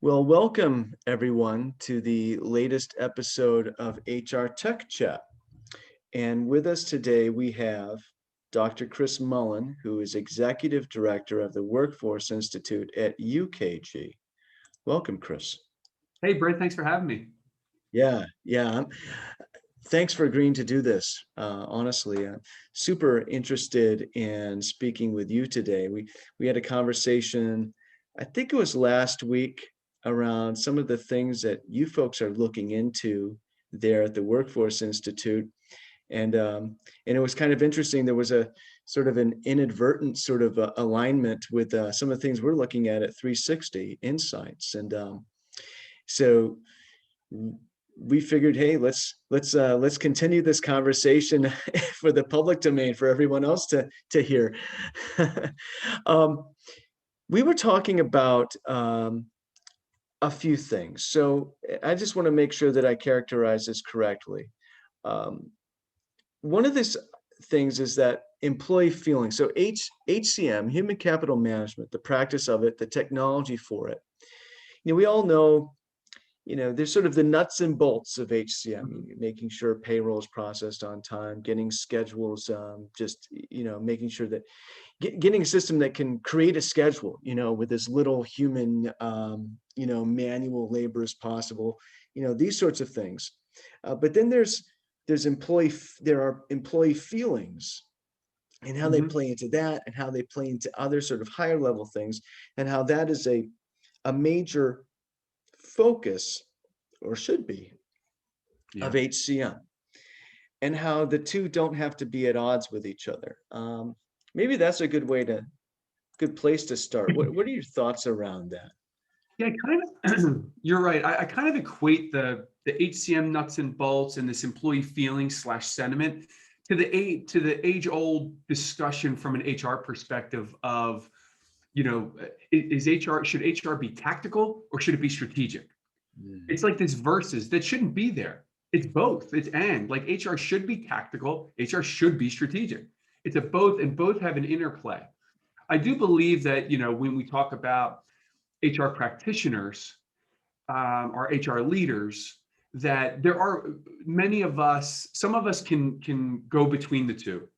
Well, welcome everyone to the latest episode of HR Tech Chat. And with us today, we have Dr. Chris Mullen, who is Executive Director of the Workforce Institute at UKG. Welcome, Chris. Hey, Brett, thanks for having me. Yeah. Thanks for agreeing to do this. Honestly, I'm super interested in speaking with you today. We had a conversation, I think it was last week, around some of the things that you folks are looking into there at the Workforce Institute, and it was kind of interesting. There was a sort of an inadvertent sort of alignment with some of the things we're looking at 360 Insights, and so we figured, hey, let's continue this conversation for the public domain for everyone else to hear. um, we were talking about a few things, so I just want to make sure that I characterize this correctly. One of these things is that employee feeling. So HCM, human capital management, the practice of it, the technology for it. We all know, there's sort of the nuts and bolts of HCM, making sure payroll is processed on time, getting schedules, making sure that getting a system that can create a schedule, with as little human, manual labor as possible, these sorts of things. But then there are employee feelings and how they Mhm. play into that and how they play into other sort of higher level things, and how that is a major focus, or should be, Yeah. of HCM, and how the two don't have to be at odds with each other. Maybe that's a good place to start. What are your thoughts around that? Yeah, kind of. You're right. I kind of equate the HCM nuts and bolts and this employee feeling slash sentiment to the age old discussion from an HR perspective of, is HR should HR be tactical or should it be strategic? Mm. It's like this versus that shouldn't be there. It's both. It's and like HR should be tactical. HR should be strategic. It's a both, and both have an interplay. I do believe that, when we talk about HR practitioners or HR leaders, that there are many of us, some of us can go between the two.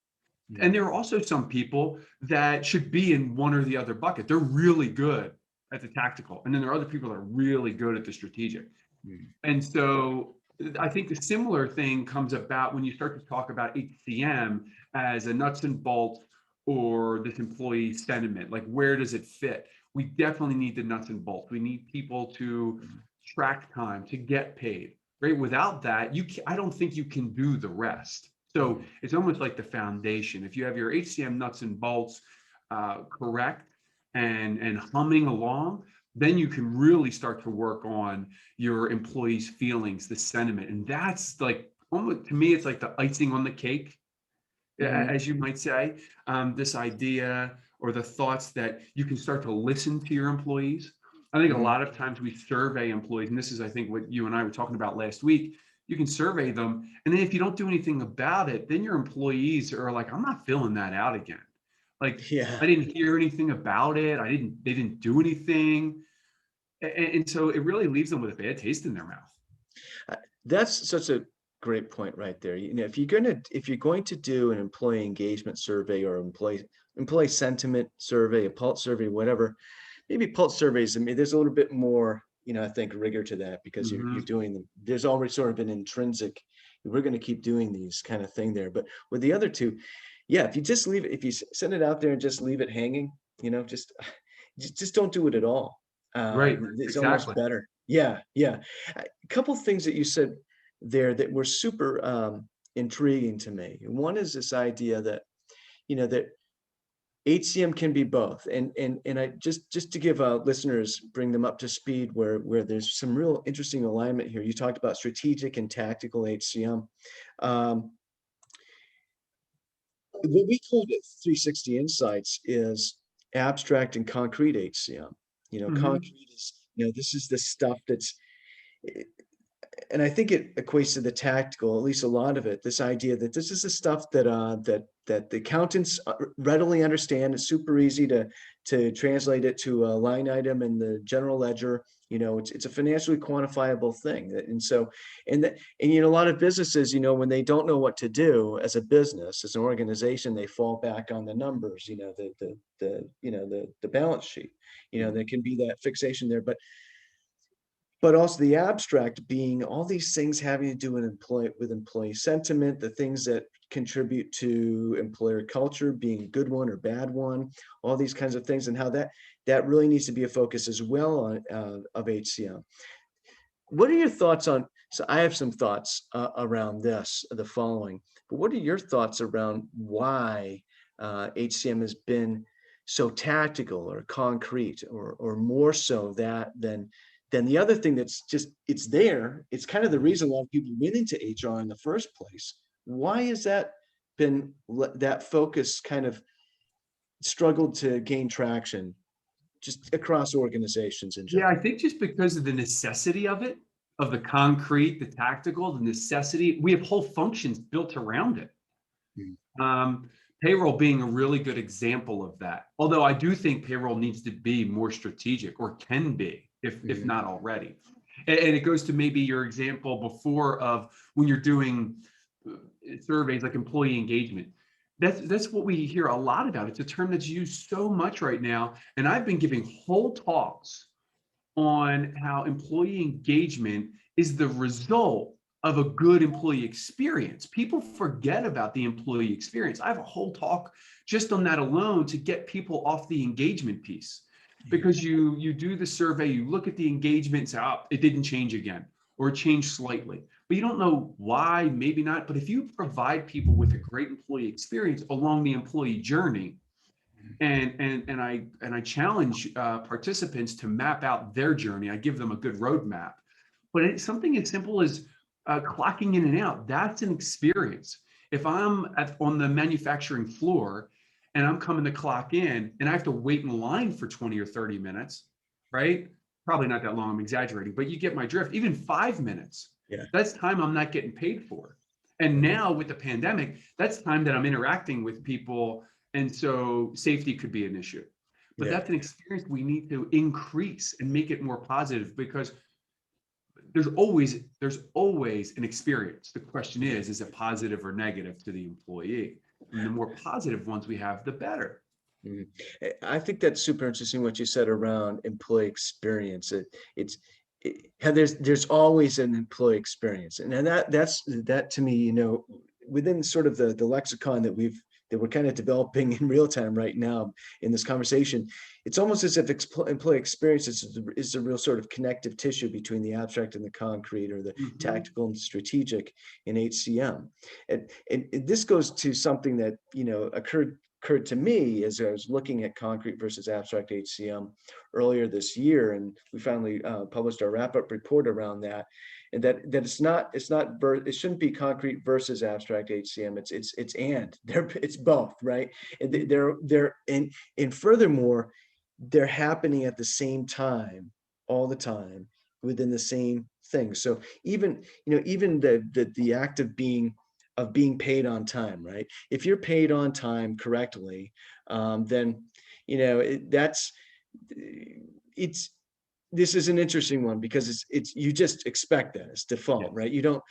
And Mm. there are also some people that should be in one or the other bucket. They're really good at the tactical. And then there are other people that are really good at the strategic. Mm. And so I think the similar thing comes about when you start to talk about HCM as a nuts and bolts or this employee sentiment. Like, where does it fit? We definitely need the nuts and bolts. We need people to Mm. track time, to get paid, right? Without that, I don't think you can do the rest. So Mm. it's almost like the foundation. If you have your HCM nuts and bolts correct and humming along, then you can really start to work on your employees' feelings, the sentiment. And that's like, almost to me, it's like the icing on the cake, Mhm. as you might say, this idea or the thoughts that you can start to listen to your employees. I think a Mhm. lot of times we survey employees, and this is, I think, what you and I were talking about last week. You can survey them, and then if you don't do anything about it, then your employees are like, "I'm not filling that out again. Like, Yeah. I didn't hear anything about it. They didn't do anything." And so it really leaves them with a bad taste in their mouth. Uh, That's such a great point right there. If you're going to do an employee engagement survey or employee sentiment survey, a pulse survey, whatever, maybe pulse surveys. I mean, there's a little bit more, I think, rigor to that because you're Mhm. doing them. There's already sort of an intrinsic. We're going to keep doing these kind of thing there. But with the other two, yeah, if you just leave it, if you send it out there and just leave it hanging, just just don't do it at all. Right, It's almost exactly. better. Yeah. A couple things that you said there that were super intriguing to me. One is this idea that that HCM can be both, and I just to give listeners, bring them up to speed where there's some real interesting alignment here. You talked about strategic and tactical HCM. Um, what we called it 360 Insights is abstract and concrete HCM. Mhm. Concrete is, this is the stuff that's, and I think it equates to the tactical, at least a lot of it, this idea that this is the stuff that that the accountants readily understand. It's super easy to translate it to a line item in the general ledger. It's a financially quantifiable thing. And so, and a lot of businesses, when they don't know what to do as a business, as an organization, they fall back on the numbers, the balance sheet. There can be that fixation there, but also the abstract being all these things having to do with employee sentiment, the things that contribute to employer culture being a good one or bad one, all these kinds of things, and how that really needs to be a focus as well on of HCM. What are your thoughts on? So I have some thoughts around the following. But what are your thoughts around why HCM has been so tactical or concrete, or more so than the other thing that's just, it's there. It's kind of the reason a lot of people went into HR in the first place. Why has that focus kind of struggled to gain traction just across organizations in Yeah, general? I think just because of the necessity of it, of the concrete, the tactical, the necessity, we have whole functions built around it. Mhm. Payroll being a really good example of that. Although I do think payroll needs to be more strategic, or can be, if Mhm. not already. And it goes to maybe your example before of when you're doing surveys like employee engagement. That's what we hear a lot about. It's a term that's used so much right now. And I've been giving whole talks on how employee engagement is the result of a good employee experience. People forget about the employee experience. I have a whole talk just on that alone to get people off the engagement piece. Yeah. Because you do the survey, you look at the engagement and say, oh, it didn't change again, or it changed slightly. But you don't know why, maybe not. But if you provide people with a great employee experience along the employee journey, and I challenge participants to map out their journey. I give them a good roadmap, but it's something as simple as clocking in and out. That's an experience. If I'm on the manufacturing floor and I'm coming to clock in and I have to wait in line for 20 or 30 minutes, right? Probably not that long, I'm exaggerating, but you get my drift. Even 5 minutes, Yeah. that's time I'm not getting paid for. And now with the pandemic, that's time that I'm interacting with people, and so safety could be an issue. But Yeah. that's an experience we need to increase and make it more positive, because there's always an experience. The question is it positive or negative to the employee? And the more positive ones we have, the better. Mhm. I think that's super interesting what you said around employee experience. There's always an employee experience, and that to me, within sort of the lexicon that we're kind of developing in real time right now in this conversation. It's almost as if employee experience is a real sort of connective tissue between the abstract and the concrete, or the Mhm. tactical and strategic in HCM. And this goes to something that occurred to me as I was looking at concrete versus abstract HCM earlier this year, and we finally published our wrap-up report around that. And that it shouldn't be concrete versus abstract HCM. It's both, right? And and furthermore, they're happening at the same time, all the time, within the same thing. So even the act of being paid on time, right? If you're paid on time correctly, then that's it's this is an interesting one, because it's you just expect that as default, Yes. right? You don't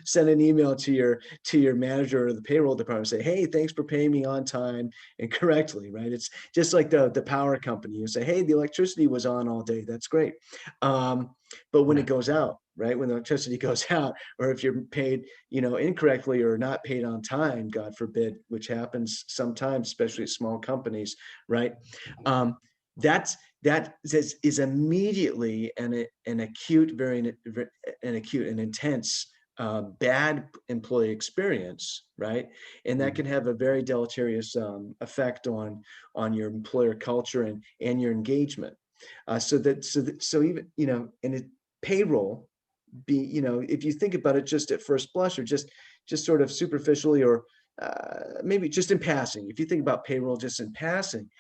send an email to your manager or the payroll department, say, hey, thanks for paying me on time and correctly, right? It's just like the power company. You say, hey, the electricity was on all day, that's great. But when Yeah. it goes out, right, when the electricity goes out, or if you're paid incorrectly, or not paid on time, god forbid, which happens sometimes, especially at small companies, right? um, that is immediately an acute, an acute and intense bad employee experience, right? And that Mhm. can have a very deleterious effect on your employer culture and your engagement. So even and payroll, if you think about it just at first blush, or just sort of superficially, or maybe just in passing, if you think about payroll just in passing,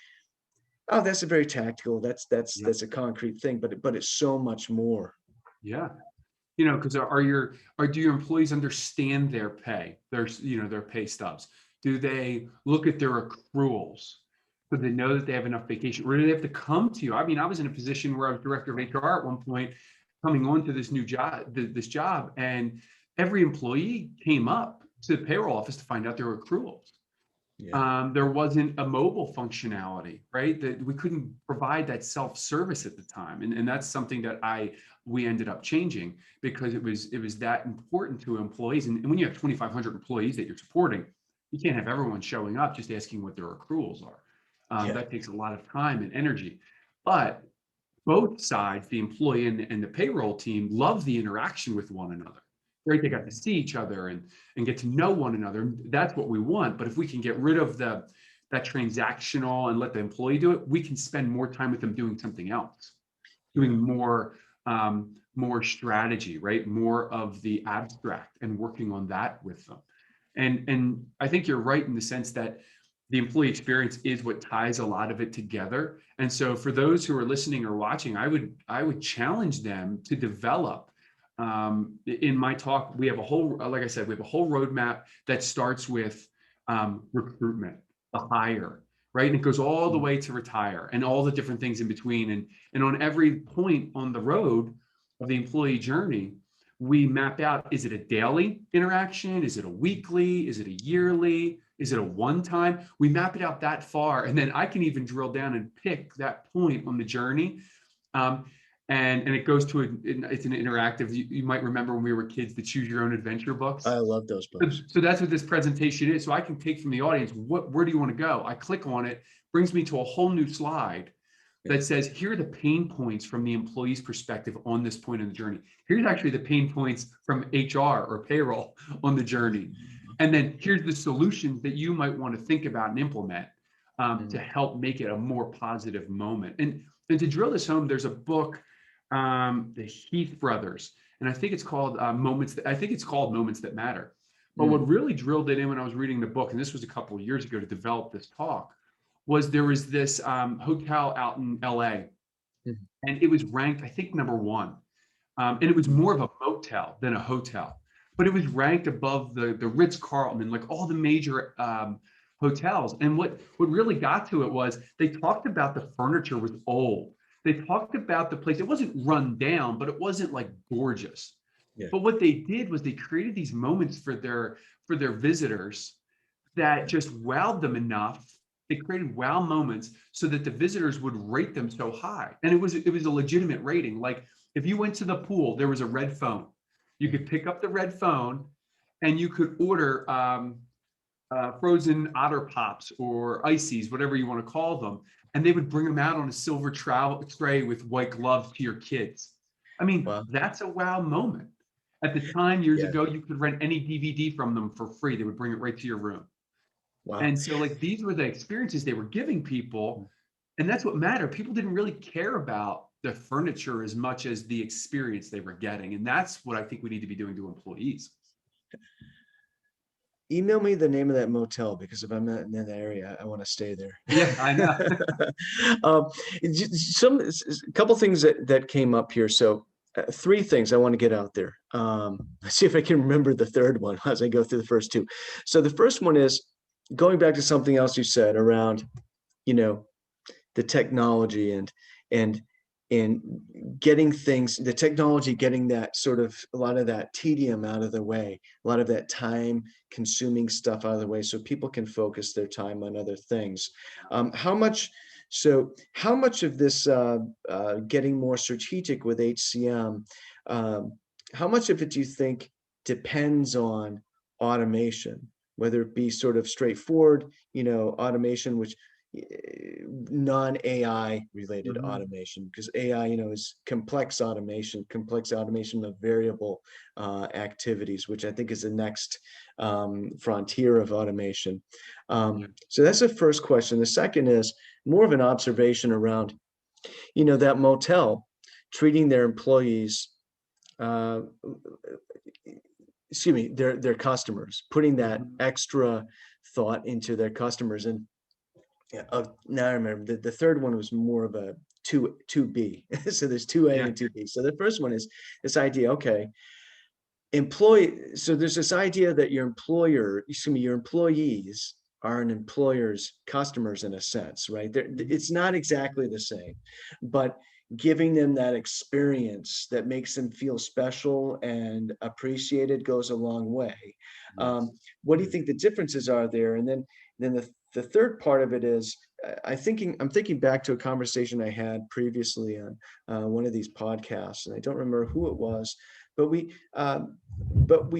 oh, that's a very tactical, that's Yeah. a concrete thing, but it's so much more. Yeah. You know, because do your employees understand their pay, their pay stubs? Do they look at their accruals? So they know that they have enough vacation, or do they have to come to you? I mean, I was in a position where I was director of HR at one point, coming on to this new job, this job, and every employee came up to the payroll office to find out their accruals. Yeah. There wasn't a mobile functionality, right? That we couldn't provide that self-service at the time, and that's something that we ended up changing because it was that important to employees. And when you have 2,500 employees that you're supporting, you can't have everyone showing up just asking what their accruals are. Yeah. That takes a lot of time and energy. But both sides, the employee and the payroll team, love the interaction with one another. Right? They got to see each other and get to know one another. That's what we want. But if we can get rid of that transactional and let the employee do it, we can spend more time with them doing something else, doing more strategy, right? More of the abstract and working on that with them. And I think you're right in the sense that the employee experience is what ties a lot of it together. And so for those who are listening or watching, I would challenge them to develop. In my talk, we have a whole, like I said, we have a whole roadmap that starts with recruitment, the hire, right? And it goes all the way to retire and all the different things in between. And on every point on the road of the employee journey, we map out, is it a daily interaction? Is it a weekly? Is it a yearly? Is it a one time? We map it out that far. And then I can even drill down and pick that point on the journey. And it goes to it's an interactive. You might remember when we were kids, the choose your own adventure books. I love those books. So that's what this presentation is. So I can take from the audience, where do you want to go? I click on it, brings me to a whole new slide that says, here are the pain points from the employee's perspective on this point in the journey. Here's actually the pain points from HR or payroll on the journey. And then here's the solutions that you might want to think about and implement to help make it a more positive moment. And to drill this home, there's a book, the Heath brothers, and I think it's called Moments That Matter. But what really drilled it in when I was reading the book, and this was a couple of years ago to develop this talk, was there was this hotel out in LA, and it was ranked, I think, #1. And it was more of a motel than a hotel, but it was ranked above the Ritz-Carlton and like all the major hotels. And what really got to it was they talked about the furniture was old. They talked about the place. It wasn't run down, but it wasn't like gorgeous. Yeah. But what they did was they created these moments for their visitors that just wowed them enough. They created wow moments so that the visitors would rate them so high. And it was a legitimate rating. Like if you went to the pool, there was a red phone. You could pick up the red phone and you could order frozen otter pops or ices, whatever you want to call them. And they would bring them out on a silver tray with white gloves to your kids. I mean, that's a wow moment. At the time, years ago, you could rent any DVD from them for free. They would bring it right to your room. Wow. And so like these were the experiences they were giving people. And that's what mattered. People didn't really care about the furniture as much as the experience they were getting. And that's what I think we need to be doing to employees. Email me the name of that motel, because if I'm not in that area, I want to stay there. Yeah, I know. A couple things that came up here. So 3 things I want to get out there. Let's see if I can remember the third one as I go through the first 2. So the first one is going back to something else you said around, the technology and getting things, the technology, getting that sort of a lot of that tedium out of the way, a lot of that time consuming stuff out of the way so people can focus their time on other things. How much of this getting more strategic with HCM, how much of it do you think depends on automation, whether it be sort of straightforward, automation, which non-AI related automation, because AI, is complex automation of variable activities, which I think is the next frontier of automation. So that's the first question. The second is more of an observation around, that motel treating their employees, their customers, putting that extra thought into their customers. And now I remember the third one was more of a two B. So there's two A Yeah. and two B. So the first one is this idea, okay, so there's this idea that your employees are an employer's customers in a sense, right? It's not exactly the same, but giving them that experience that makes them feel special and appreciated goes a long way. Yes. What do you think the differences are there? And then the third part of it is, I'm thinking back to a conversation I had previously on one of these podcasts, and I don't remember who it was, but we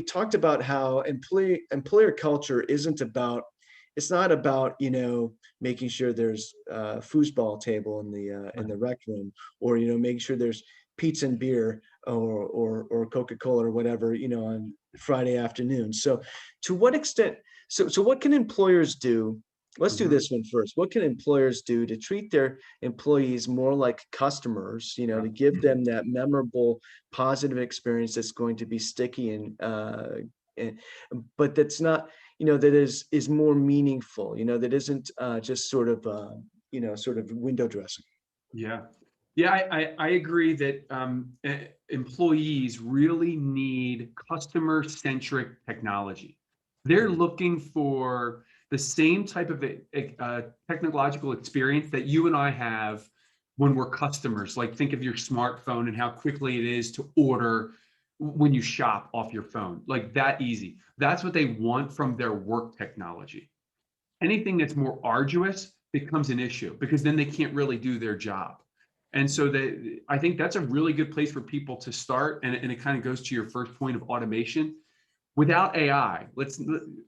talked about how employer culture it's not about, making sure there's a foosball table in Right. the rec room, or, making sure there's pizza and beer, or Coca-Cola or whatever, on Friday afternoon. So to what extent, so what can employers do? Let's do Mhm. this one first. What can employers do to treat their employees more like customers, Yeah. to give them that memorable, positive experience that's going to be sticky and but that's not, that is more meaningful, that isn't just sort of sort of window dressing. Yeah. Yeah, I agree that employees really need customer-centric technology. They're Mm, looking for the same type of technological experience that you and I have when we're customers. Like, think of your smartphone and how quickly it is to order when you shop off your phone. Like, that easy. That's what they want from their work technology. Anything that's more arduous becomes an issue because then they can't really do their job. And so I think that's a really good place for people to start. And it kind of goes to your first point of automation. Without AI,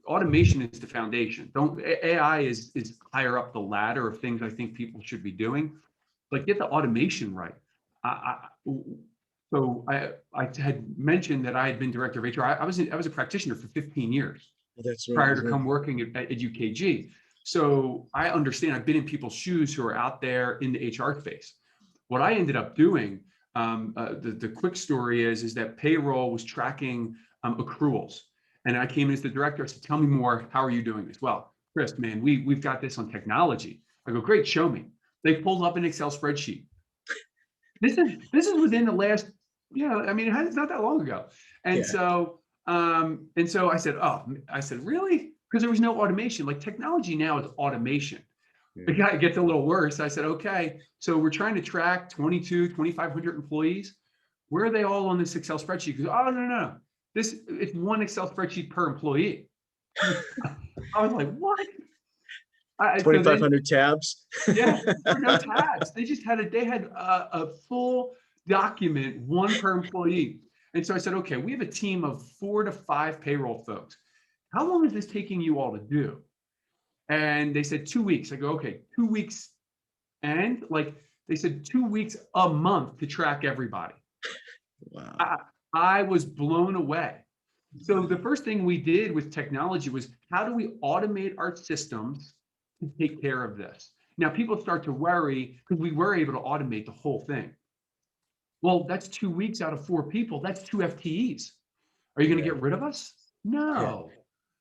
automation is the foundation. Don't AI is higher up the ladder of things I think people should be doing. Like, get the automation right. I had mentioned that I had been director of HR. I was a practitioner for 15 years that's right. prior to Yeah. come working at UKG. So I understand. I've been in people's shoes who are out there in the HR space. What I ended up doing, the quick story is that payroll was tracking accruals, and I came in as the director. I said, "Tell me more. How are you doing this?" "Well, Chris, man, we've got this on technology." I go, "Great, show me." They pulled up an Excel spreadsheet. This is within the last, I mean, it's not that long ago. And Yeah. so I said, "Oh," I said, "Really?" Because there was no automation. Like, technology now is automation. Yeah. It gets a little worse. I said, "Okay, so we're trying to track 2,500 employees. Where are they all on this Excel spreadsheet?" Because, "Oh, no, no, no. It's one Excel spreadsheet per employee." I was like, "What?" So then, 2,500 tabs. yeah, there were no tabs. They had a full document, one per employee. And so I said, "Okay, we have a team of 4 to 5 payroll folks. How long is this taking you all to do?" And they said 2 weeks. I go, "Okay, 2 weeks." And like, they said 2 weeks a month to track everybody. Wow. I, I was blown away. So Yeah. the first thing we did with technology was, how do we automate our systems to take care of this? Now people start to worry because we were able to automate the whole thing. Well, that's 2 weeks out of 4 people. That's 2 FTEs. Are you going to Yeah. get rid of us? Yeah. No,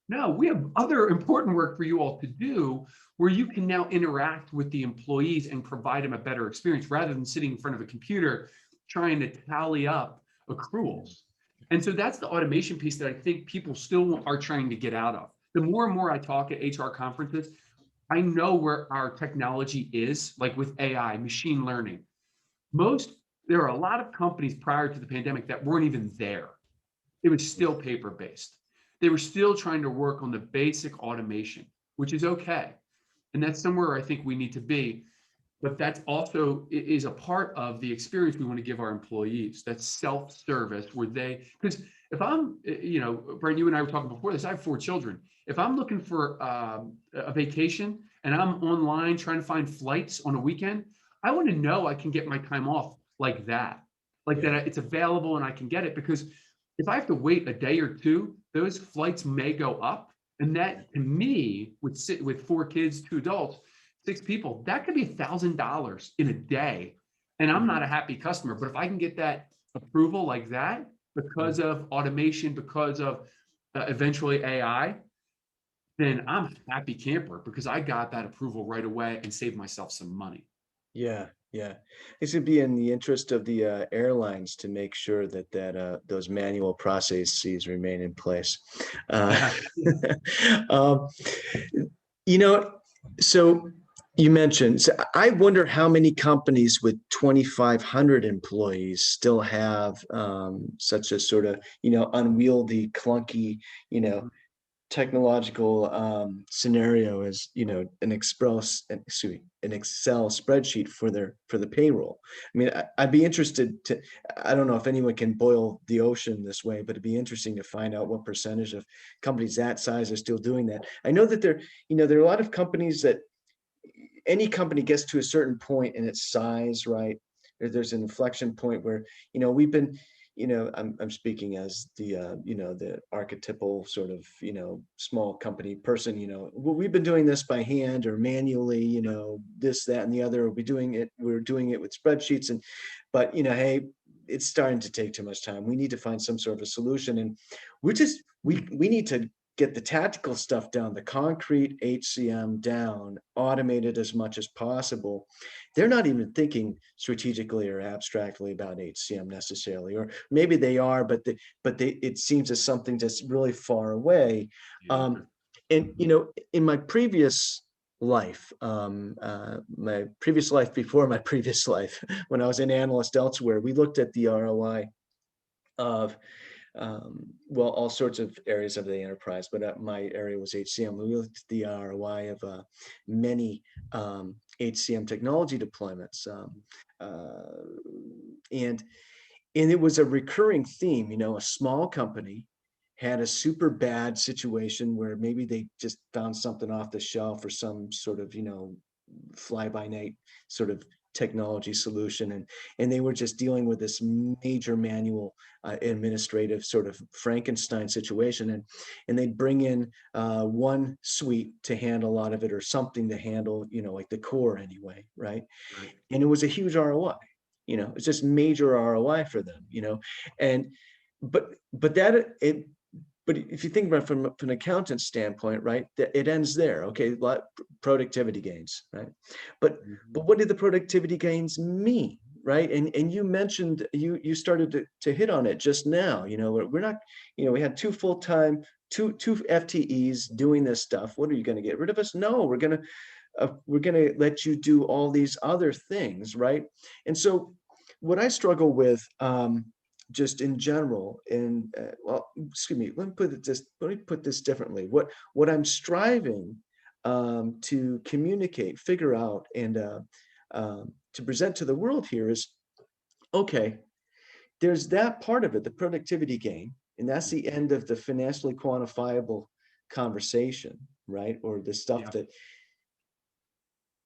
no, we have other important work for you all to do where you can now interact with the employees and provide them a better experience rather than sitting in front of a computer trying to tally up accruals. And so that's the automation piece that I think people still are trying to get out of. The more and more I talk at HR conferences, I know where our technology is, like with AI, machine learning. Most, there are a lot of companies prior to the pandemic that weren't even there. It was still paper based. They were still trying to work on the basic automation, which is okay. And that's somewhere I think we need to be. But that's also is a part of the experience we want to give our employees. That's self-service where because if I'm, Brent, you and I were talking before this, I have 4 children. If I'm looking for a vacation and I'm online trying to find flights on a weekend, I want to know I can get my time off like Yeah. that it's available and I can get it. Because if I have to wait a day or two, those flights may go up. And that, to me, with 4 kids, 2 adults, 6 people, that could be $1,000 in a day. And I'm not Mhm. a happy customer. But if I can get that approval like that Yeah. because of automation, because of eventually AI, then I'm a happy camper because I got that approval right away and saved myself some money. Yeah. Yeah, it should be in the interest of the airlines to make sure that those manual processes remain in place. Uh, um, you know, so you mentioned, so I wonder how many companies with 2,500 employees still have such a sort of, unwieldy, clunky, you know, technological scenario as an Excel spreadsheet for the payroll. I mean, I'd be interested to. I don't know if anyone can boil the ocean this way, but it'd be interesting to find out what percentage of companies that size are still doing that. I know that there are a lot of companies that any company gets to a certain point in its size, right? There's an inflection point where, we've been, I'm speaking as the archetypal sort of, small company person, well, we've been doing this by hand or manually, this, that, and the other. We're doing it with spreadsheets but hey, it's starting to take too much time. We need to find some sort of a solution. And we need to get the tactical stuff down, the concrete HCM down, automated as much as possible. They're not even thinking strategically or abstractly about HCM necessarily, or maybe they are, but it seems as something that's really far away. And in my previous life, before my previous life, when I was an analyst elsewhere, we looked at the ROI of all sorts of areas of the enterprise, but my area was HCM. We looked at the ROI of many HCM technology deployments, and it was a recurring theme. A small company had a super bad situation where maybe they just found something off the shelf or some sort of fly by night sort of technology solution, and they were just dealing with this major manual administrative sort of Frankenstein situation, and they'd bring in one suite to handle a lot of it, or something to handle like the core anyway, right? Right. And it was a huge ROI. It's just major ROI for them. And but that it but if you think about it from an accountant standpoint, right, it ends there. Okay, productivity gains, right? But Mhm. what do the productivity gains mean, right? And you mentioned, you started to hit on it just now. We're not, we had two full-time, two FTEs doing this stuff. What, are you going to get rid of us? No, we're going to let you do all these other things, right? And so what I struggle with, just in general, and excuse me, let me put this differently. What I'm striving to communicate, figure out, and to present to the world here is, okay, there's that part of it, the productivity gain, and that's the end of the financially quantifiable conversation, right? Or the stuff Yeah. that,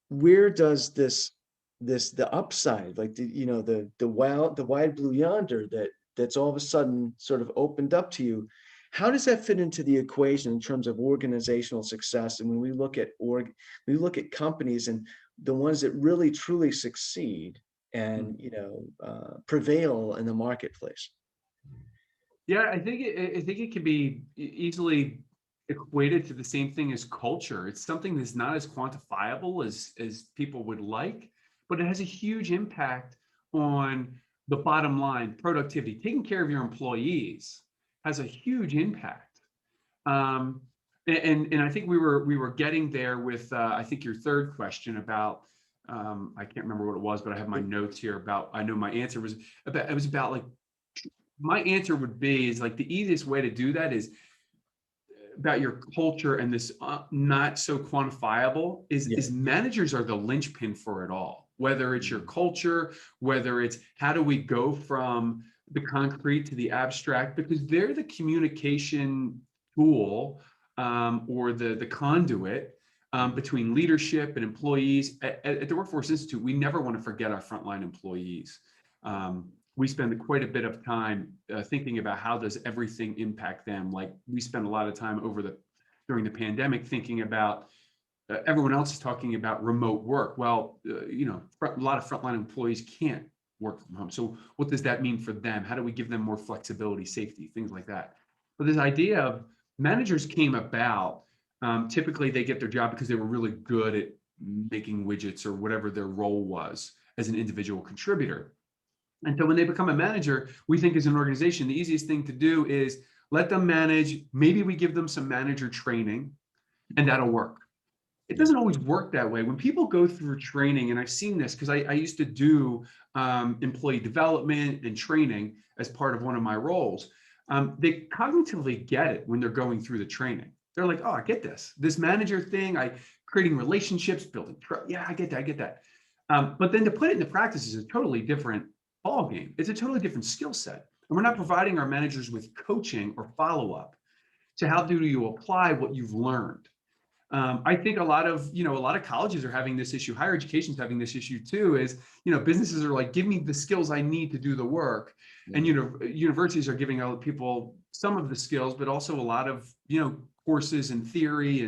where does the upside, like the wide blue yonder, that's all of a sudden sort of opened up to you, how does that fit into the equation in terms of organizational success? And when we look at companies, and the ones that really truly succeed and prevail in the marketplace. Yeah, I think it can be easily equated to the same thing as culture. It's something that's not as quantifiable as people would like, but it has a huge impact on the bottom line, productivity. Taking care of your employees has a huge impact. Um, and I think we were getting there with I think your third question about I can't remember what it was, but I have my notes here about, I know my answer was about, it was about like, my answer would be is like, the easiest way to do that is about your culture, and this not so quantifiable Yeah. is managers are the linchpin for it all, whether it's your culture, whether it's how do we go from the concrete to the abstract, because they're the communication tool, or the conduit between leadership and employees. At the Workforce Institute, we never want to forget our frontline employees. We spend quite a bit of time thinking about how does everything impact them. Like, we spend a lot of time during the pandemic thinking about, everyone else is talking about remote work. Well, a lot of frontline employees can't work from home. So what does that mean for them? How do we give them more flexibility, safety, things like that? But this idea of managers came about, typically they get their job because they were really good at making widgets or whatever their role was. as an individual contributor. And so when they become a manager, we think as an organization, the easiest thing to do is let them manage. Maybe we give them some manager training, and that'll work. It Yeah. doesn't always work that way. When people go through training, and I've seen this because I used to do employee development and training as part of one of my roles, they cognitively get it when they're going through the training. They're like, oh, I get this. This manager thing, creating relationships, building trust. Yeah, I get that. I get that. But then to put it into practice is a totally different ballgame. It's a totally different skill set. And we're not providing our managers with coaching or follow-up to how do you apply what you've learned. I think a lot of colleges are having this issue. Higher education is having this issue too. Is businesses are like, give me the skills I need to do the work, and universities are giving out people some of the skills, but also a lot of courses and theory,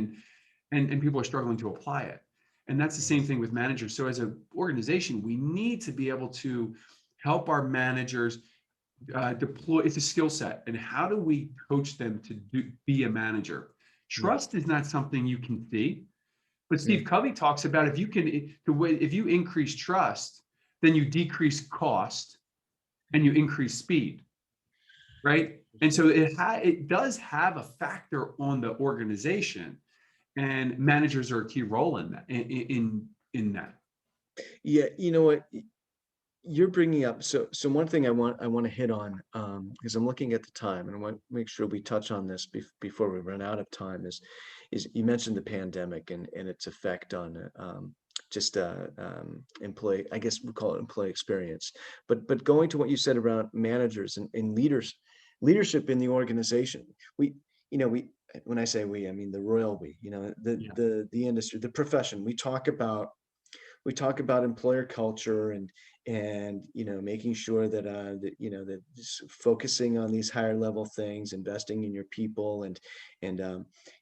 and people are struggling to apply it. And that's the same thing with managers. So as an organization, we need to be able to help our managers deploy. It's a skill set, and how do we coach them to be a manager? Trust is not something you can see, but Steve Covey talks about if you increase trust, then you decrease cost and you increase speed, right? And so it does have a factor on the organization, and managers are a key role in that. In that. Yeah, you know what you're bringing up. So one thing I want to hit on, because I'm looking at the time, and I want to make sure we touch on this before we run out of time. Is you mentioned the pandemic and its effect on just employee, I guess we call it employee experience. But going to what you said around managers and leadership in the organization, we when I say we, I mean the royal we, the industry, the profession. We talk about employer culture and making sure that that focusing on these higher level things, investing in your people, and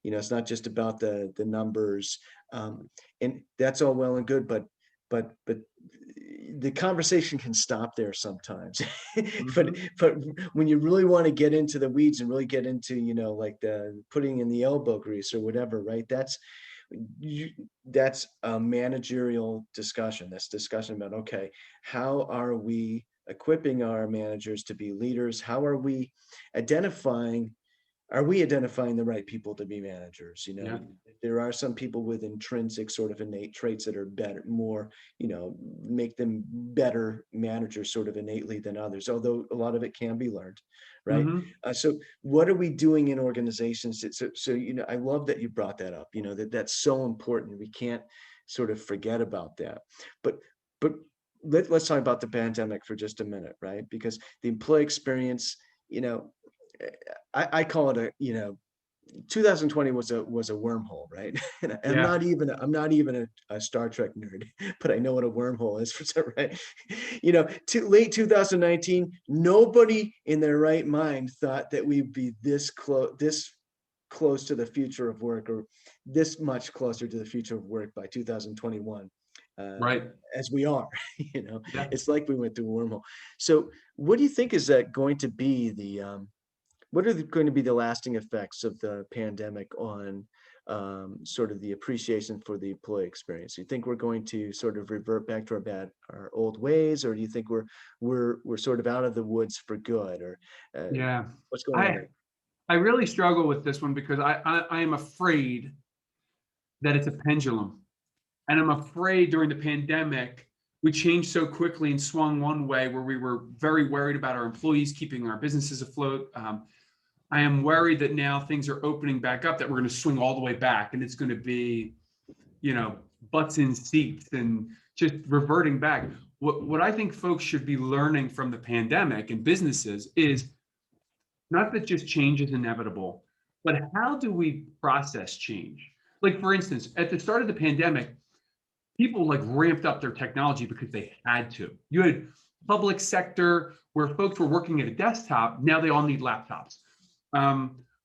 it's not just about the numbers, and that's all well and good, but the conversation can stop there sometimes. But when you really want to get into the weeds and really get into like the putting in the elbow grease or whatever, right? That's a managerial discussion. That's discussion about, okay, how are we equipping our managers to be leaders? How are we identifying the right people to be managers? There are some people with intrinsic sort of innate traits that are better, more, make them better managers sort of innately than others, although a lot of it can be learned, right? So what are we doing in organizations? So I love that you brought that up, that's so important. We can't sort of forget about that. But let's talk about the pandemic for just a minute, right? Because the employee experience, I call it 2020 was a wormhole, right? And I'm not even a Star Trek nerd, but I know what a wormhole is, for some, right? Late 2019, nobody in their right mind thought that we'd be this close to the future of work, or this much closer to the future of work by 2021. Right. As we are, Yeah. it's like we went through a wormhole. So what do you think is that going to be what are going to be the lasting effects of the pandemic on sort of the appreciation for the employee experience? Do you think we're going to sort of revert back to our old ways, or do you think we're sort of out of the woods for good, or Yeah. what's going on there? I really struggle with this one because I am afraid that it's a pendulum. And I'm afraid during the pandemic, we changed so quickly and swung one way where we were very worried about our employees keeping our businesses afloat. I am worried that now things are opening back up, that we're going to swing all the way back, and it's going to be, butts in seats and just reverting back. What I think folks should be learning from the pandemic and businesses is not that just change is inevitable, but how do we process change? Like, for instance, at the start of the pandemic, people like ramped up their technology because they had to. You had public sector where folks were working at a desktop. Now they all need laptops.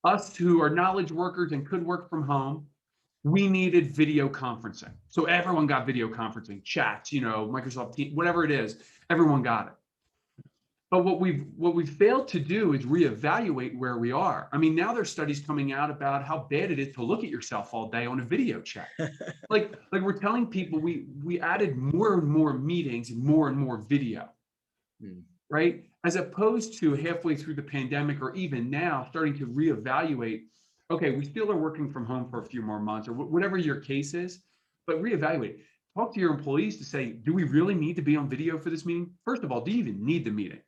Us who are knowledge workers and could work from home, we needed video conferencing. So everyone got video conferencing, chats, Microsoft Teams, whatever it is, everyone got it. But what we've failed to do is reevaluate where we are. I mean, now there's studies coming out about how bad it is to look at yourself all day on a video chat. Like we're telling people we added more and more meetings and more video, Mm. right? As opposed to halfway through the pandemic or even now starting to reevaluate, okay, we still are working from home for a few more months or whatever your case is, but reevaluate. Talk to your employees to say, do we really need to be on video for this meeting? First of all, do you even need the meeting?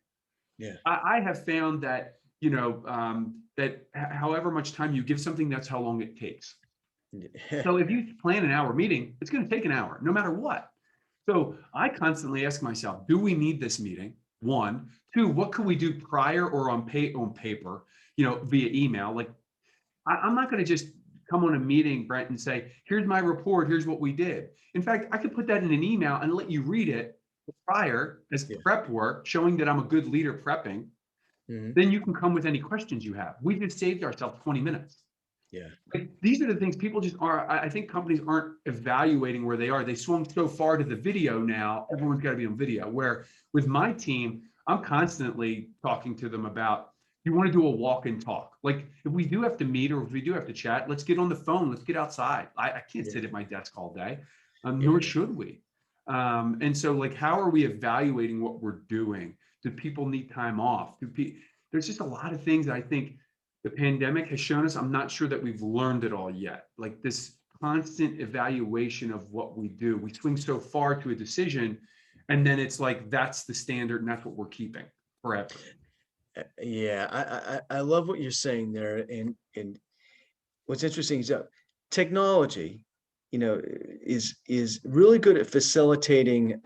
Yeah. I have found that, that however much time you give something, that's how long it takes. So if you plan an hour meeting, it's going to take an hour, no matter what. So I constantly ask myself, do we need this meeting? One, two, what could we do prior or on paper, via email? Like I'm not going to just come on a meeting, Brent, and say, here's my report, here's what we did. In fact, I could put that in an email and let you read it prior as Yeah. prep work, showing that I'm a good leader prepping. Mhm. Then you can come with any questions you have. We just saved ourselves 20 minutes. Yeah. Like these are the things people just are. I think companies aren't evaluating where they are. They swung so far to the video now. Everyone's got to be on video. Where with my team, I'm constantly talking to them about, you want to do a walk and talk. Like if we do have to meet or if we do have to chat, let's get on the phone. Let's get outside. I can't Yeah. sit at my desk all day, Yeah. nor should we. And so like, how are we evaluating what we're doing? Do people need time off? There's just a lot of things that I think the pandemic has shown us. I'm not sure that we've learned it all yet. Like this constant evaluation of what we do. We swing so far to a decision, and then it's like that's the standard, and that's what we're keeping forever. Yeah. I love what you're saying there. And what's interesting is that technology, is really good at facilitating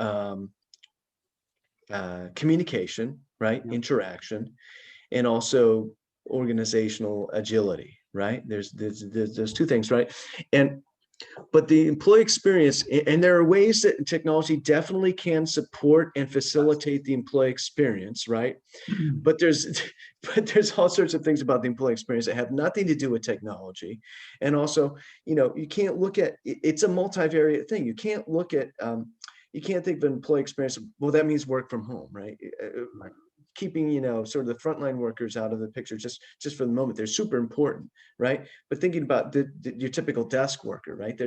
communication, right? Yeah. Interaction, and also organizational agility, right? There's two things, right? And but the employee experience, and there are ways that technology definitely can support and facilitate the employee experience, right? But there's but there's all sorts of things about the employee experience that have nothing to do with technology. And also, you can't look at it's a multivariate thing. You can't look at you can't think of an employee experience, well, that means work from home, right? Right. Keeping, sort of the frontline workers out of the picture just for the moment. They're super important, right? But thinking about your typical desk worker, right?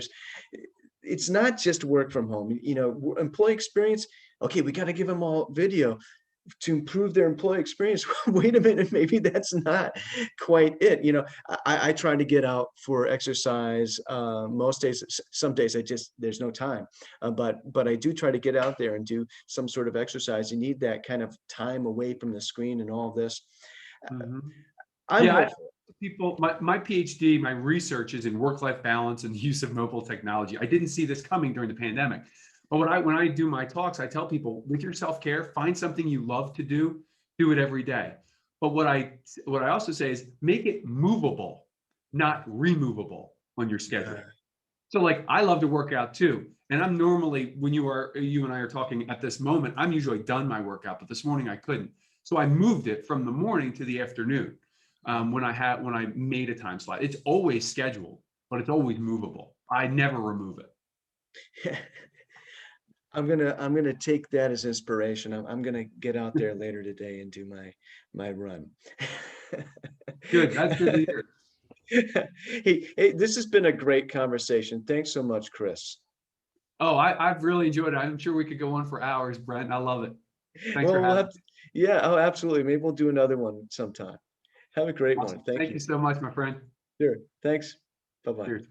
It's not just work from home, employee experience. Okay, we got to give them all video to improve their employee experience. Wait a minute, maybe that's not quite it. I try to get out for exercise most days. Some days there's no time, but I do try to get out there and do some sort of exercise. You need that kind of time away from the screen and all this. Mhm. I'm Yeah, hopeful. people, my PhD, my research is in work-life balance and the use of mobile technology. I didn't see this coming during the pandemic. But when I do my talks, I tell people with your self-care, find something you love to do it every day. But what I also say is make it movable, not removable on your schedule. Uh, So like I love to work out too. And I'm normally, when you and I are talking at this moment, I'm usually done my workout, but this morning I couldn't. So I moved it from the morning to the afternoon when I made a time slot. It's always scheduled, but it's always movable. I never remove it. I'm gonna take that as inspiration. I'm gonna get out there later today and do my run. Good. That's good to hear. Hey, this has been a great conversation. Thanks so much, Chris. Oh, I've really enjoyed it. I'm sure we could go on for hours, Brent. I love it. Thanks for Well, having me. yeah, oh, absolutely. Maybe we'll do another one sometime. Have a great one. Awesome. Thank Thank you. you so much, my friend. Sure. Thanks. Bye-bye. Cheers.